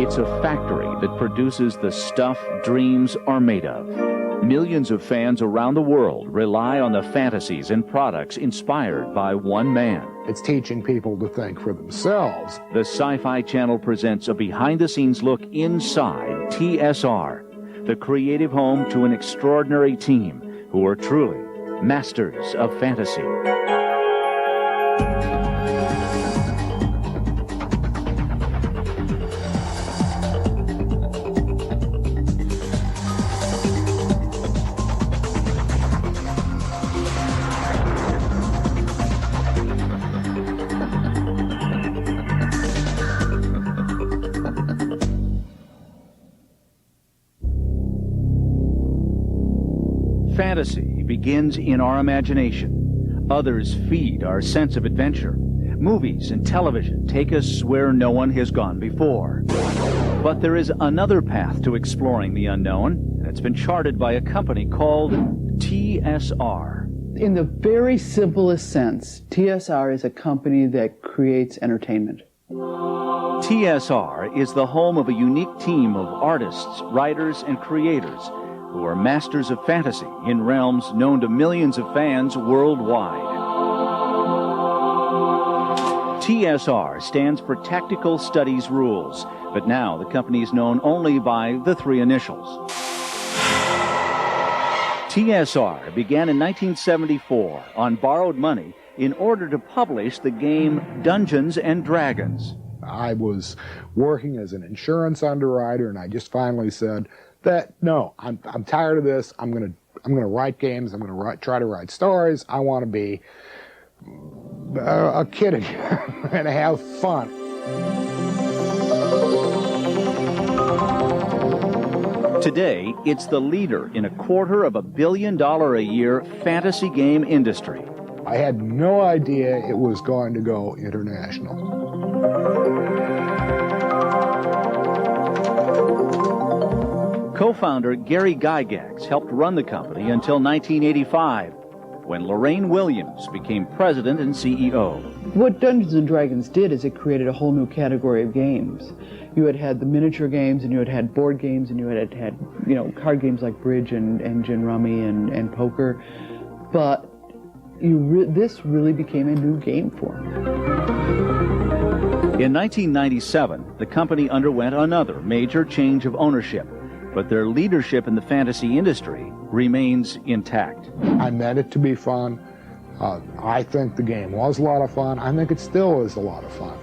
It's a factory that produces the stuff dreams are made of. Millions of fans around the world rely on the fantasies and products inspired by one man. It's teaching people to think for themselves. The Sci-Fi Channel presents a behind-the-scenes look inside TSR, the creative home to an extraordinary team who are truly masters of fantasy. Fantasy begins in our imagination. Others feed our sense of adventure. Movies and television take us where no one has gone before. But there is another path to exploring the unknown, and it's been charted by a company called TSR. In the very simplest sense, TSR is a company that creates entertainment. TSR is the home of a unique team of artists, writers, and creators who are masters of fantasy in realms known to millions of fans worldwide. TSR stands for Tactical Studies Rules, but now the company is known only by the three initials. TSR began in 1974 on borrowed money in order to publish the game Dungeons and Dragons. I was working as an insurance underwriter, and I just finally said that no, I'm tired of this. I'm gonna write games. I'm gonna try to write stories. I want to be a kid again and have fun. Today, it's the leader in a $250 million a year fantasy game industry. I had no idea it was going to go international. Co-founder Gary Gygax helped run the company until 1985, when Lorraine Williams became president and CEO. What Dungeons and Dragons did is it created a whole new category of games. You had the miniature games, and you had board games, and you had card games like bridge and gin rummy and poker. But this really became a new game form. In 1997, the company underwent another major change of ownership, but their leadership in the fantasy industry remains intact. I meant it to be fun. I think the game was a lot of fun. I think it still is a lot of fun.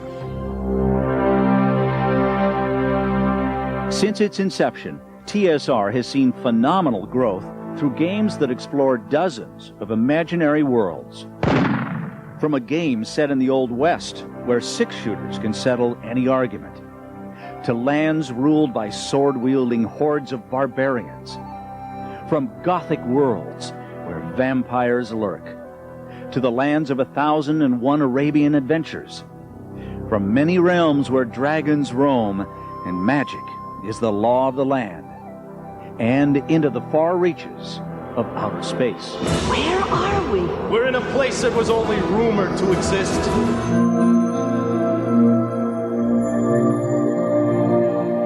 Since its inception, TSR has seen phenomenal growth through games that explore dozens of imaginary worlds. From a game set in the Old West, where six-shooters can settle any argument, to lands ruled by sword-wielding hordes of barbarians. From Gothic worlds, where vampires lurk, to the lands of 1,001 Arabian adventures. From many realms where dragons roam and magic is the law of the land, and into the far reaches of outer space. Where are we? We're in a place that was only rumored to exist.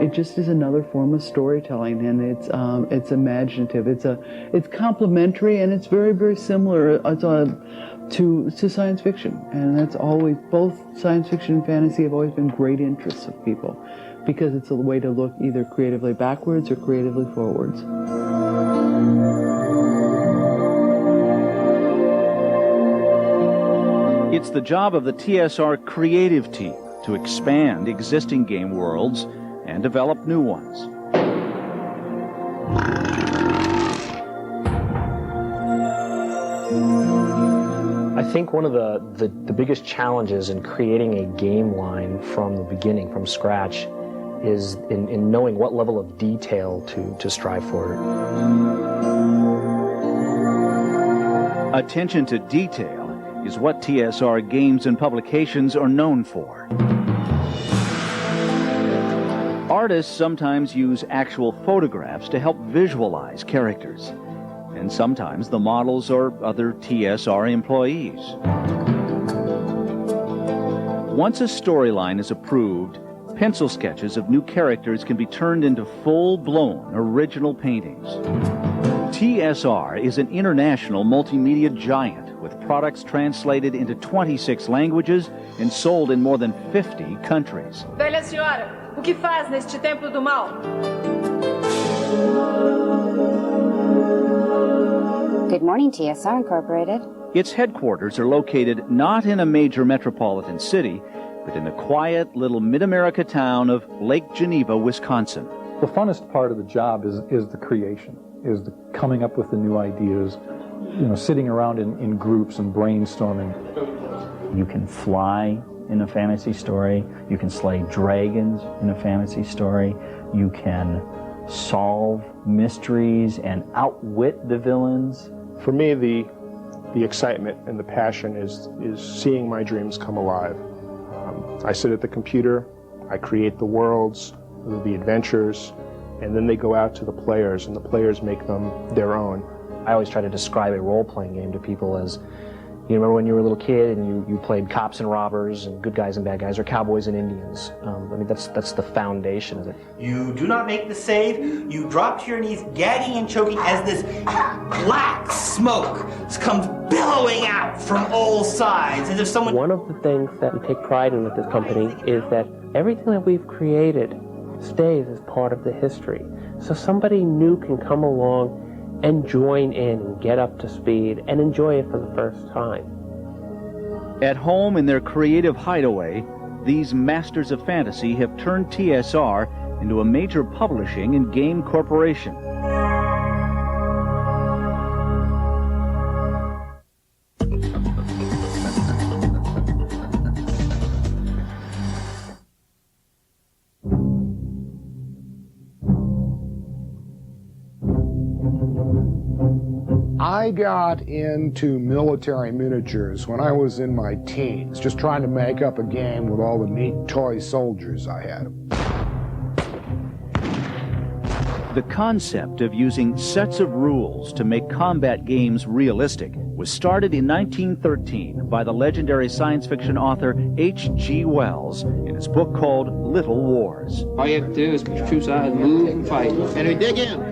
It just is another form of storytelling, and it's imaginative. It's complementary, and it's very, very similar to science fiction. And that's always, both science fiction and fantasy have always been great interests of people, because it's a way to look either creatively backwards or creatively forwards. It's the job of the TSR creative team to expand existing game worlds and develop new ones. I think one of the biggest challenges in creating a game line from the beginning, from scratch, is in knowing what level of detail to strive for. Attention to detail is what TSR games and publications are known for. Artists sometimes use actual photographs to help visualize characters, and sometimes the models are other TSR employees. Once a storyline is approved, Pencil sketches of new characters can be turned into full-blown original paintings. TSR is an international multimedia giant with products translated into 26 languages and sold in more than 50 countries. Velha senhora, o que faz neste templo do mal? Good morning, TSR Incorporated. Its headquarters are located not in a major metropolitan city, but in the quiet little mid-America town of Lake Geneva, Wisconsin. The funnest part of the job is the creation, is the coming up with the new ideas, sitting around in groups and brainstorming. You can fly in a fantasy story. You can slay dragons in a fantasy story. You can solve mysteries and outwit the villains. For me, the excitement and the passion is seeing my dreams come alive. I sit at the computer, I create the worlds, the adventures, and then they go out to the players, and the players make them their own. I always try to describe a role-playing game to people as, you remember when you were a little kid and you played cops and robbers and good guys and bad guys, or cowboys and Indians. That's the foundation of it. You do not make the save. You drop to your knees, gagging and choking as this black smoke comes billowing out from all sides, as if someone... One of the things that we take pride in with this company is that everything that we've created stays as part of the history. So somebody new can come along and join in and get up to speed and enjoy it for the first time. At home in their creative hideaway, these masters of fantasy have turned TSR into a major publishing and game corporation. I got into military miniatures when I was in my teens, just trying to make up a game with all the neat toy soldiers I had. The concept of using sets of rules to make combat games realistic was started in 1913 by the legendary science fiction author H.G. Wells in his book called Little Wars. All you have to do is put your troops out and move and fight. And we dig in.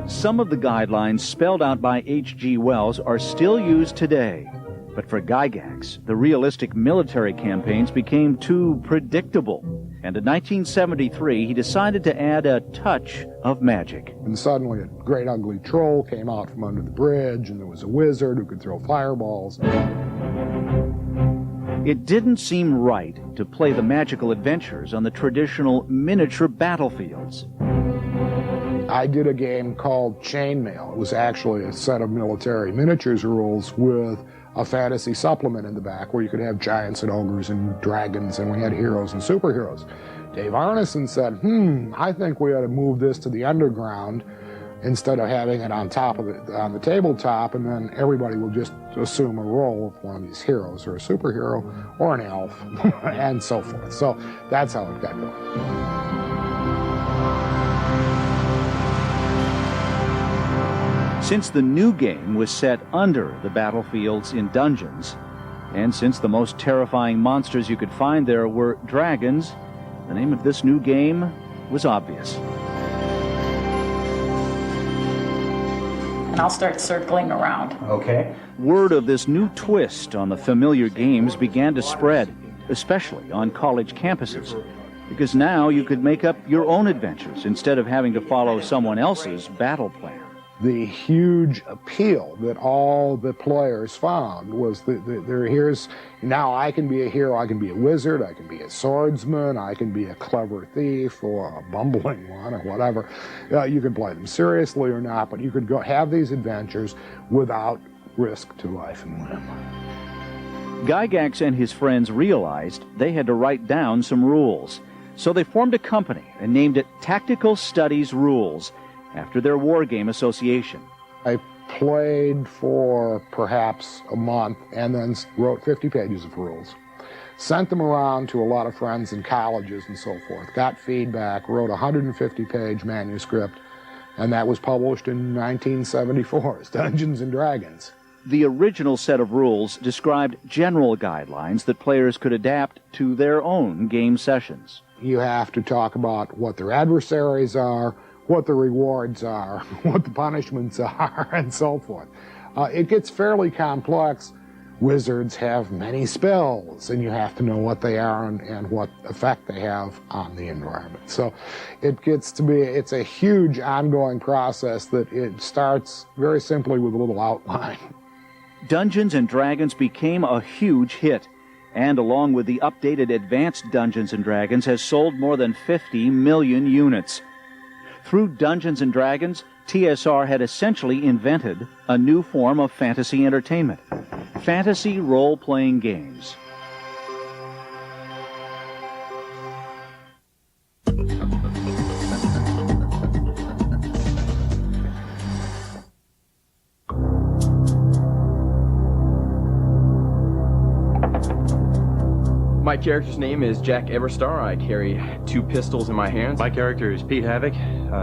Some of the guidelines spelled out by H.G. Wells are still used today. But for Gygax, the realistic military campaigns became too predictable. And in 1973, he decided to add a touch of magic. And suddenly a great ugly troll came out from under the bridge, and there was a wizard who could throw fireballs. It didn't seem right to play the magical adventures on the traditional miniature battlefields. I did a game called Chainmail. It was actually a set of military miniatures rules with a fantasy supplement in the back where you could have giants and ogres and dragons, and we had heroes and superheroes. Dave Arneson said, I think we ought to move this to the underground instead of having it on the tabletop, and then everybody will just assume a role of one of these heroes, or a superhero, or an elf, and so forth. So that's how it got going. Since the new game was set under the battlefields in dungeons, and since the most terrifying monsters you could find there were dragons, the name of this new game was obvious. And I'll start circling around. Okay. Word of this new twist on the familiar games began to spread, especially on college campuses, because now you could make up your own adventures instead of having to follow someone else's battle plan. The huge appeal that all the players found was here's, now I can be a hero, I can be a wizard, I can be a swordsman, I can be a clever thief or a bumbling one or whatever. You could play them seriously or not, but you could go have these adventures without risk to life and limb. Gygax and his friends realized they had to write down some rules, so they formed a company and named it Tactical Studies Rules, after their war game association. I played for perhaps a month and then wrote 50 pages of rules. Sent them around to a lot of friends in colleges and so forth. Got feedback, wrote a 150-page manuscript, and that was published in 1974 as Dungeons and Dragons. The original set of rules described general guidelines that players could adapt to their own game sessions. You have to talk about what their adversaries are, what the rewards are, what the punishments are, and so forth. It gets fairly complex. Wizards have many spells, and you have to know what they are and what effect they have on the environment. So it gets to be, it's a huge ongoing process that it starts very simply with a little outline. Dungeons & Dragons became a huge hit, and along with the updated Advanced Dungeons & Dragons has sold more than 50 million units. Through Dungeons & Dragons, TSR had essentially invented a new form of fantasy entertainment, fantasy role-playing games. My character's name is Jack Everstar. I carry 2 pistols in my hands. My character is Pete Havoc.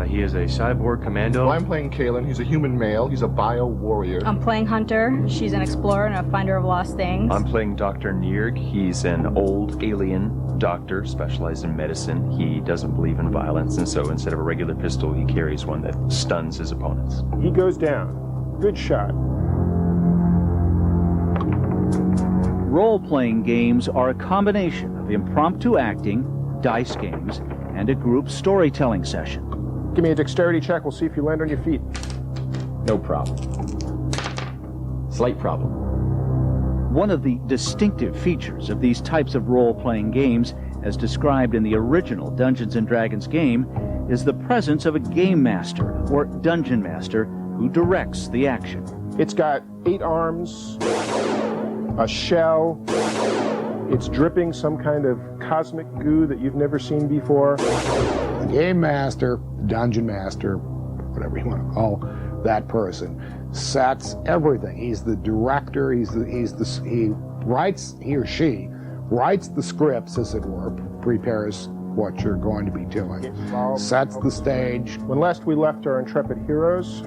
He is a cyborg commando. Well, I'm playing Kalen. He's a human male. He's a bio-warrior. I'm playing Hunter. She's an explorer and a finder of lost things. I'm playing Dr. Nierg. He's an old alien doctor specialized in medicine. He doesn't believe in violence, and so instead of a regular pistol, he carries one that stuns his opponents. He goes down. Good shot. Role-playing games are a combination of impromptu acting, dice games, and a group storytelling session. Give me a dexterity check. We'll see if you land on your feet. No problem. Slight problem. One of the distinctive features of these types of role-playing games, as described in the original Dungeons & Dragons game, is the presence of a game master or dungeon master who directs the action. It's got 8 arms, a shell. It's dripping some kind of cosmic goo that you've never seen before. The game master, dungeon master, whatever you want to call that person, sets everything. He's the director. He or she writes the scripts, as it were, prepares what you're going to be doing, sets the stage. When last we left our intrepid heroes,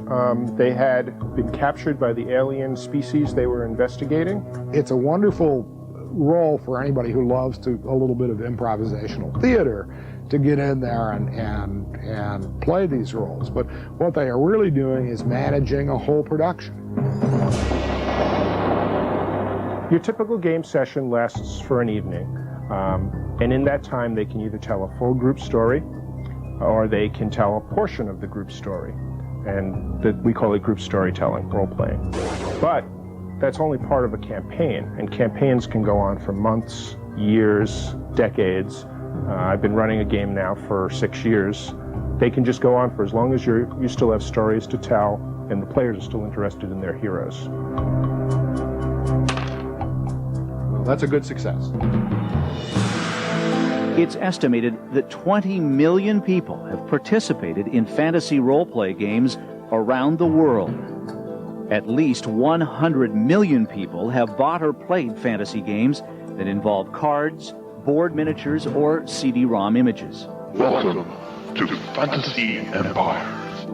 they had been captured by the alien species they were investigating. It's a wonderful role for anybody who loves a little bit of improvisational theater to get in there and play these roles. But what they are really doing is managing a whole production. Your typical game session lasts for an evening. And in that time, they can either tell a full group story, or they can tell a portion of the group story. And we call it group storytelling, role-playing. But that's only part of a campaign, and campaigns can go on for months, years, decades. I've been running a game now for 6 years. They can just go on for as long as you still have stories to tell, and the players are still interested in their heroes. Well, that's a good success. It's estimated that 20 million people have participated in fantasy role-play games around the world. At least 100 million people have bought or played fantasy games that involve cards, board miniatures, or CD-ROM images. Welcome to Fantasy Empires.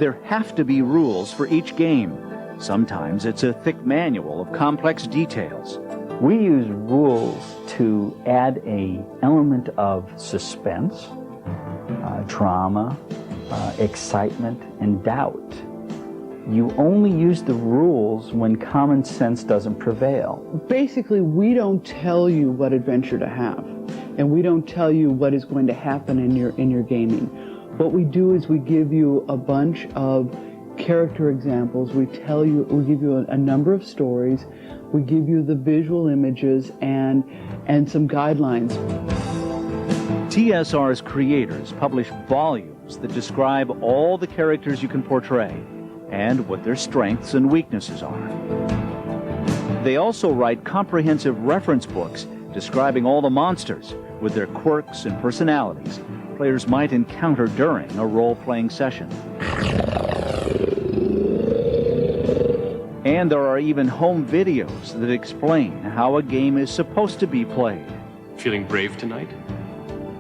There have to be rules for each game. Sometimes it's a thick manual of complex details. We use rules to add an element of suspense, drama, excitement, and doubt. You only use the rules when common sense doesn't prevail. Basically, we don't tell you what adventure to have, and we don't tell you what is going to happen in your gaming. What we do is we give you a bunch of character examples. We give you a number of stories. We give you the visual images and some guidelines. TSR's creators publish volumes that describe all the characters you can portray and what their strengths and weaknesses are. They also write comprehensive reference books describing all the monsters with their quirks and personalities players might encounter during a role-playing session. And there are even home videos that explain how a game is supposed to be played. Feeling brave tonight?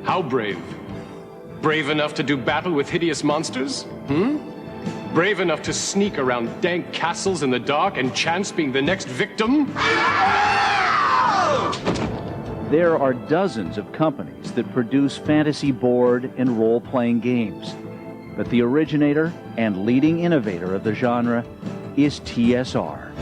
How brave? Brave enough to do battle with hideous monsters? Brave enough to sneak around dank castles in the dark and chance being the next victim? There are dozens of companies that produce fantasy board and role-playing games. But the originator and leading innovator of the genre is TSR.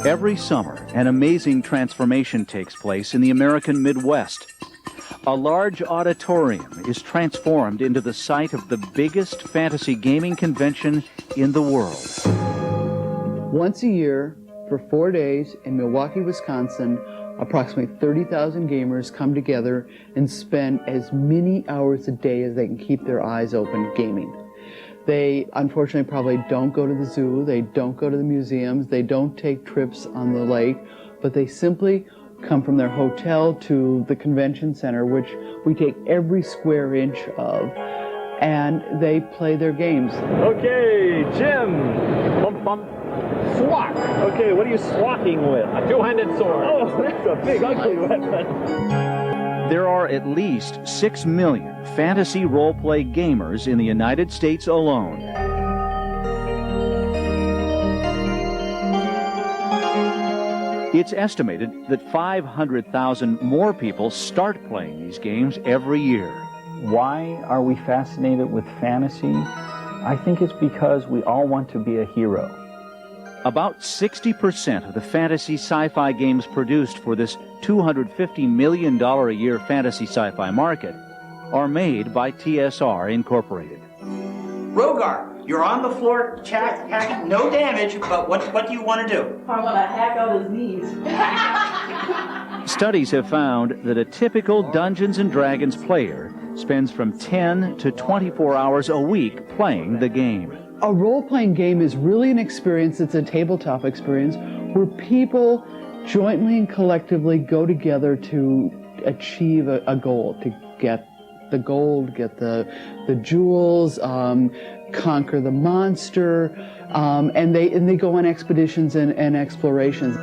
Every summer, an amazing transformation takes place in the American Midwest. A large auditorium is transformed into the site of the biggest fantasy gaming convention in the world. Once a year, for 4 days in Milwaukee, Wisconsin, approximately 30,000 gamers come together and spend as many hours a day as they can keep their eyes open gaming. They unfortunately probably don't go to the zoo, they don't go to the museums, they don't take trips on the lake, but they simply come from their hotel to the convention center, which we take every square inch of, and they play their games. Okay, Jim. Bump, bump. Swat. Okay, what are you swatting with? A two-handed sword. Oh, that's a big, ugly weapon. There are at least 6 million fantasy role-play gamers in the United States alone. It's estimated that 500,000 more people start playing these games every year. Why are we fascinated with fantasy? I think it's because we all want to be a hero. About 60% of the fantasy sci-fi games produced for this $250 million a year fantasy sci-fi market are made by TSR Incorporated. Rogar, you're on the floor, hacking, no damage, but what do you want to do? I want to hack out his knees. Studies have found that a typical Dungeons & Dragons player spends from 10 to 24 hours a week playing the game. A role-playing game is really an experience, it's a tabletop experience, where people jointly and collectively go together to achieve a goal, to get the gold, get the jewels, conquer the monster, and they go on expeditions and explorations.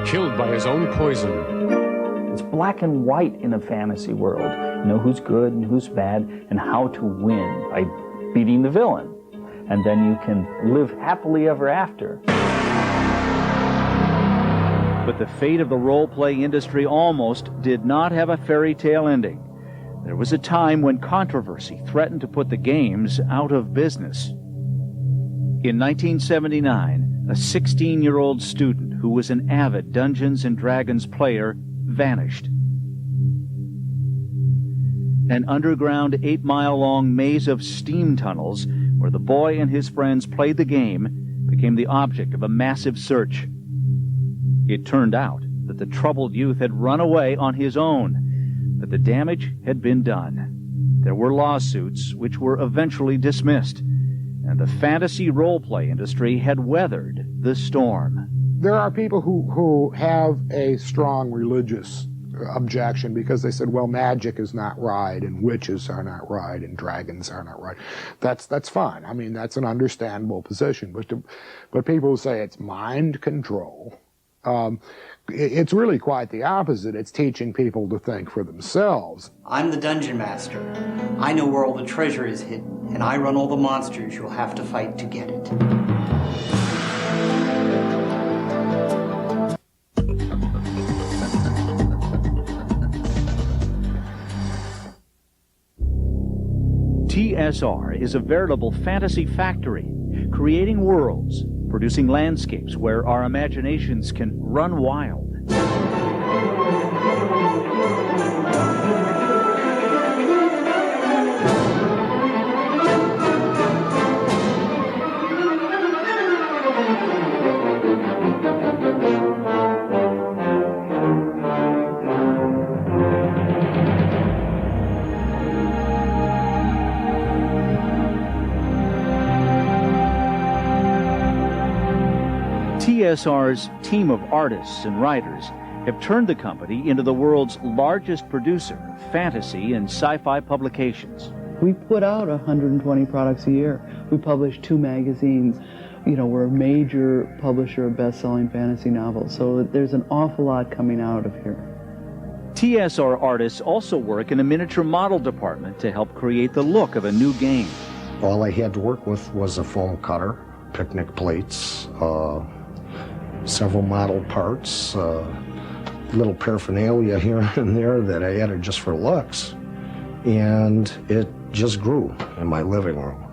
Killed by his own poison. It's black and white in a fantasy world. You know who's good and who's bad and how to win by beating the villain. And then you can live happily ever after. But the fate of the role-play industry almost did not have a fairy tale ending. There was a time when controversy threatened to put the games out of business. In 1979, a 16-year-old student who was an avid Dungeons & Dragons player vanished. An underground 8-mile-long maze of steam tunnels where the boy and his friends played the game became the object of a massive search. It turned out that the troubled youth had run away on his own, but the damage had been done. There were lawsuits which were eventually dismissed, and the fantasy role-play industry had weathered the storm. There are people who have a strong religious objection because they said, well, magic is not right, and witches are not right, and dragons are not right. That's fine. I mean, that's an understandable position. But people who say it's mind control, it's really quite the opposite. It's teaching people to think for themselves. I'm the dungeon master. I know where all the treasure is hidden, and I run all the monsters you'll have to fight to get it. TSR is a veritable fantasy factory, creating worlds, producing landscapes where our imaginations can run wild. TSR's team of artists and writers have turned the company into the world's largest producer of fantasy and sci-fi publications. We put out 120 products a year. We publish 2 magazines. You know, we're a major publisher of best-selling fantasy novels, so there's an awful lot coming out of here. TSR artists also work in a miniature model department to help create the look of a new game. All I had to work with was a foam cutter, picnic plates, several model parts, little paraphernalia here and there that I added just for looks, and it just grew in my living room.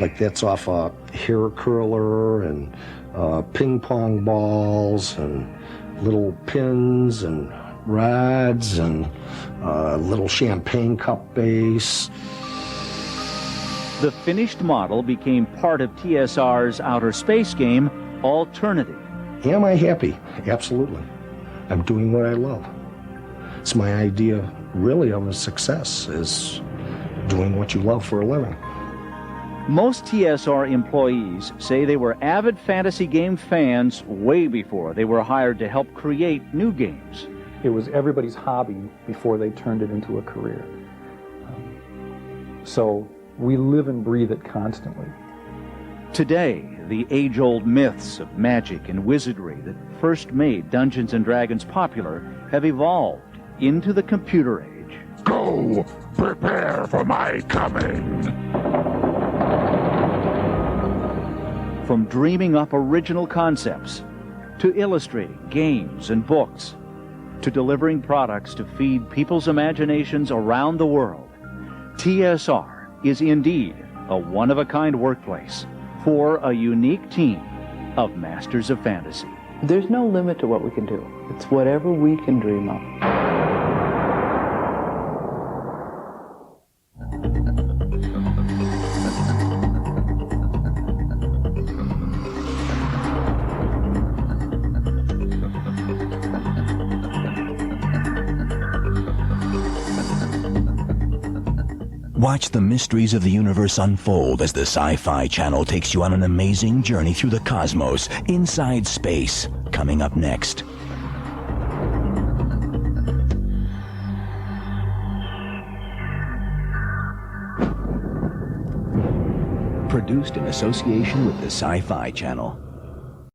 Like that's off a hair curler and ping pong balls and little pins and rods and a little champagne cup base. The finished model became part of TSR's outer space game, Alternity. Am I happy? Absolutely. I'm doing what I love. It's my idea, really, of a success, is doing what you love for a living. Most TSR employees say they were avid fantasy game fans way before they were hired to help create new games. It was everybody's hobby before they turned it into a career. So we live and breathe it constantly. Today, the age-old myths of magic and wizardry that first made Dungeons & Dragons popular have evolved into the computer age. Go! Prepare for my coming! From dreaming up original concepts, to illustrating games and books, to delivering products to feed people's imaginations around the world, TSR is indeed a one-of-a-kind workplace for a unique team of masters of fantasy. There's no limit to what we can do. It's whatever we can dream of. Watch the mysteries of the universe unfold as the Sci-Fi Channel takes you on an amazing journey through the cosmos, inside space, coming up next. Produced in association with the Sci-Fi Channel.